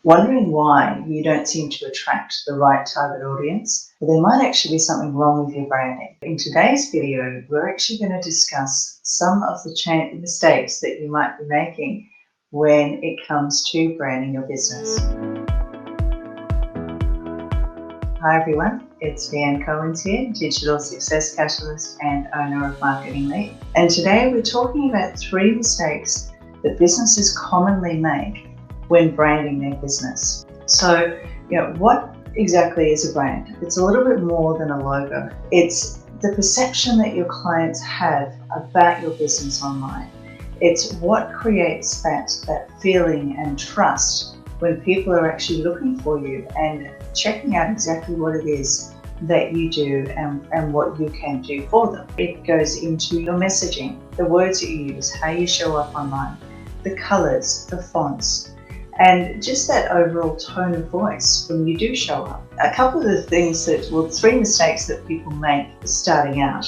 Wondering why you don't seem to attract the right target audience? Well, there might actually be something wrong with your branding. In today's video, we're actually going to discuss some of the mistakes that you might be making when it comes to branding your business. Hi everyone, it's Leanne Cohen's here, Digital Success Catalyst and owner of Marketing Lead. And today we're talking about 3 mistakes that businesses commonly make when branding their business. So, what exactly is a brand? It's a little bit more than a logo. It's the perception that your clients have about your business online. It's what creates that feeling and trust when people are actually looking for you and checking out exactly what it is that you do and what you can do for them. It goes into your messaging, the words that you use, how you show up online, the colors, the fonts, and just that overall tone of voice when you do show up. A couple of the things 3 mistakes that people make starting out.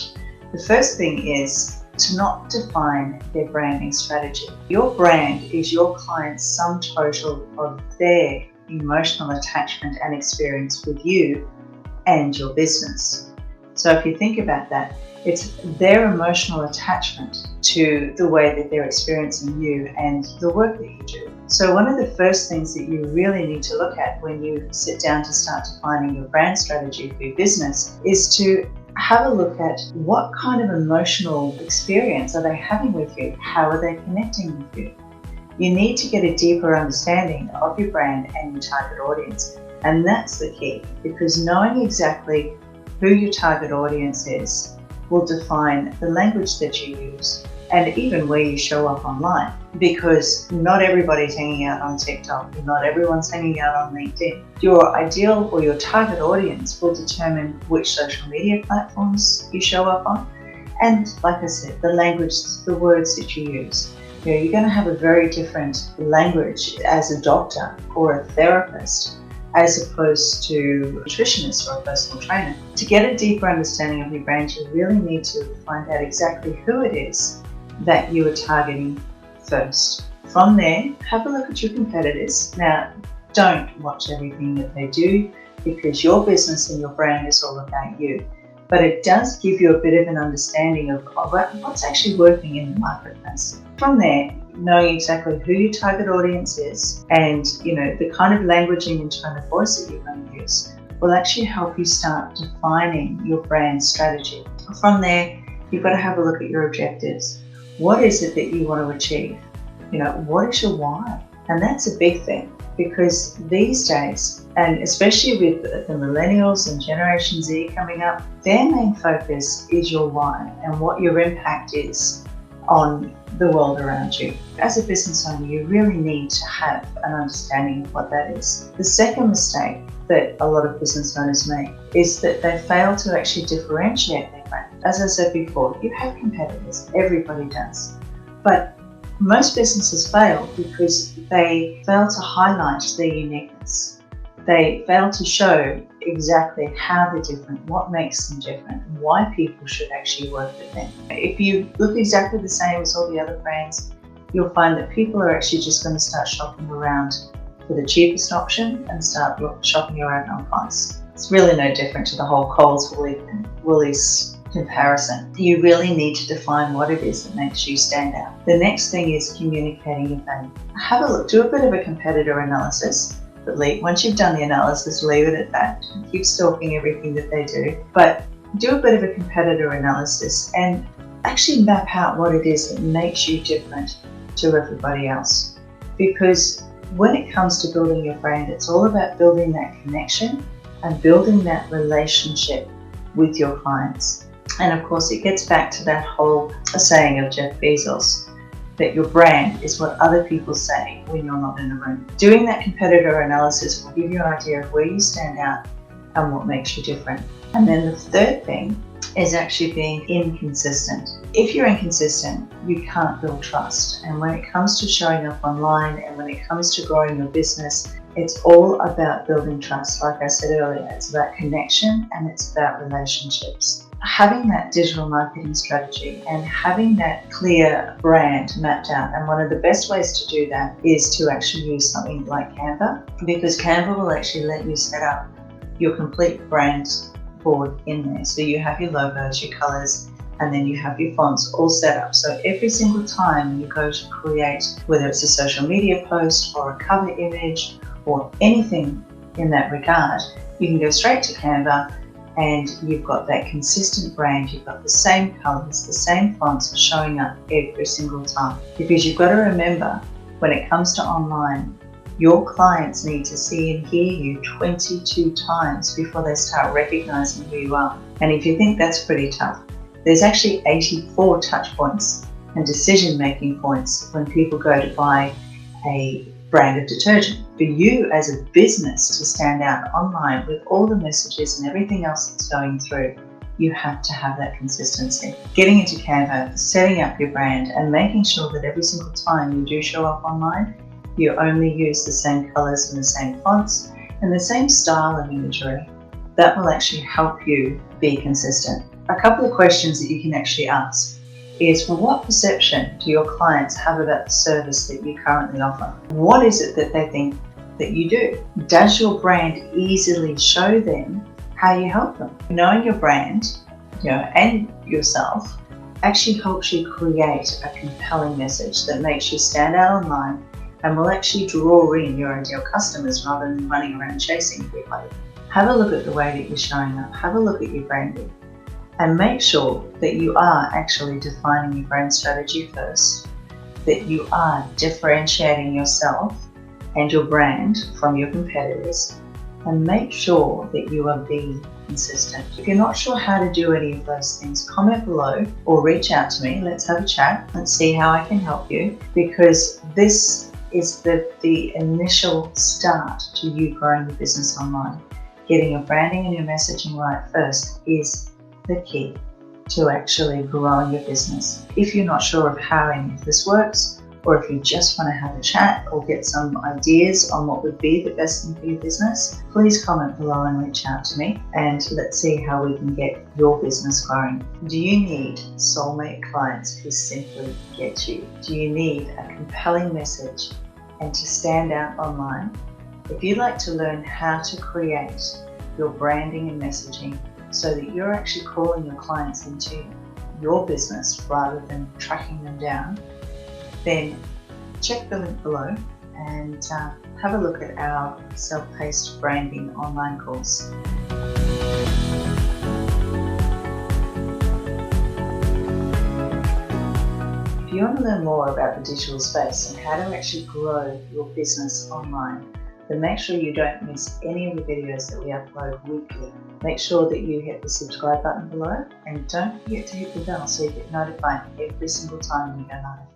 The first thing is to not define their branding strategy. Your brand is your client's sum total of their emotional attachment and experience with you and your business. So if you think about that, it's their emotional attachment to the way that they're experiencing you and the work that you do. So one of the first things that you really need to look at when you sit down to start defining your brand strategy for your business is to have a look at what kind of emotional experience are they having with you? How are they connecting with you? You need to get a deeper understanding of your brand and your target audience. And that's the key, because knowing exactly who your target audience is will define the language that you use and even where you show up online, because not everybody's hanging out on TikTok, not everyone's hanging out on LinkedIn. Your ideal or your target audience will determine which social media platforms you show up on, and like I said, the language, the words that you use. You're going to have a very different language as a doctor or a therapist as opposed to a nutritionist or a personal trainer. To get a deeper understanding of your brand, you really need to find out exactly who it is that you are targeting first. From there, have a look at your competitors. Now, don't watch everything that they do, because your business and your brand is all about you. But it does give you a bit of an understanding of what's actually working in the marketplace. From there, knowing exactly who your target audience is and the kind of languaging and tone of voice that you're going to use will actually help you start defining your brand strategy. From there, you've got to have a look at your objectives. What is it that you want to achieve? What is your why? And that's a big thing, because these days, and especially with the millennials and Generation Z coming up, their main focus is your why and what your impact is on the world around you. As a business owner, you really need to have an understanding of what that is. The second mistake that a lot of business owners make is that they fail to actually differentiate their brand. As I said before, you have competitors, everybody does. But most businesses fail because they fail to highlight their uniqueness. They fail to show exactly how they're different, what makes them different, and why people should actually work with them. If you look exactly the same as all the other brands, you'll find that people are actually just going to start shopping around for the cheapest option and start shopping around on price. It's really no different to the whole Coles Woolies comparison. You really need to define what it is that makes you stand out. The next thing is communicating your value. Have a look, do a bit of a competitor analysis. But once you've done the analysis, leave it at that. Keep stalking everything that they do. But do a bit of a competitor analysis and actually map out what it is that makes you different to everybody else. Because when it comes to building your brand, it's all about building that connection and building that relationship with your clients. And of course, it gets back to that whole saying of Jeff Bezos, that your brand is what other people say when you're not in the room. Doing that competitor analysis will give you an idea of where you stand out and what makes you different. And then the third thing is actually being inconsistent. If you're inconsistent, you can't build trust. And when it comes to showing up online and when it comes to growing your business, it's all about building trust. Like I said earlier, it's about connection and it's about relationships. having that digital marketing strategy and having that clear brand mapped out. And one of the best ways to do that is to actually use something like Canva, because Canva will actually let you set up your complete brand board in there. So you have your logos, your colors, and then you have your fonts all set up. So every single time you go to create, whether it's a social media post or a cover image or anything in that regard, you can go straight to Canva and you've got that consistent brand. You've got the same colors, the same fonts showing up every single time. Because you've got to remember, when it comes to online, your clients need to see and hear you 22 times before they start recognizing who you are. And if you think that's pretty tough, there's actually 84 touch points and decision-making points when people go to buy a brand of detergent. For you as a business to stand out online with all the messages and everything else that's going through, you have to have that consistency. Getting into Canva, setting up your brand, and making sure that every single time you do show up online, you only use the same colors and the same fonts and the same style and imagery. That will actually help you be consistent. A couple of questions that you can actually ask is, well, what perception do your clients have about the service that you currently offer? What is it that they think that you do? Does your brand easily show them how you help them? Knowing your brand, and yourself actually helps you create a compelling message that makes you stand out online and will actually draw in your ideal customers rather than running around chasing people. Have a look at the way that you're showing up. Have a look at your branding. And make sure that you are actually defining your brand strategy first, that you are differentiating yourself and your brand from your competitors, and make sure that you are being consistent. If you're not sure how to do any of those things, comment below or reach out to me. Let's have a chat. Let's see how I can help you, because this is the initial start to you growing your business online. Getting your branding and your messaging right first is the key to actually growing your business. If you're not sure of how any of this works, or if you just want to have a chat or get some ideas on what would be the best thing for your business, please comment below and reach out to me, and let's see how we can get your business growing. Do you need soulmate clients who simply get you? Do you need a compelling message and to stand out online? If you'd like to learn how to create your branding and messaging so that you're actually calling your clients into your business rather than tracking them down, then check the link below and have a look at our self-paced branding online course. If you want to learn more about the digital space and how to actually grow your business online, then make sure you don't miss any of the videos that we upload weekly. Make sure that you hit the subscribe button below, and don't forget to hit the bell so you get notified every single time we go live.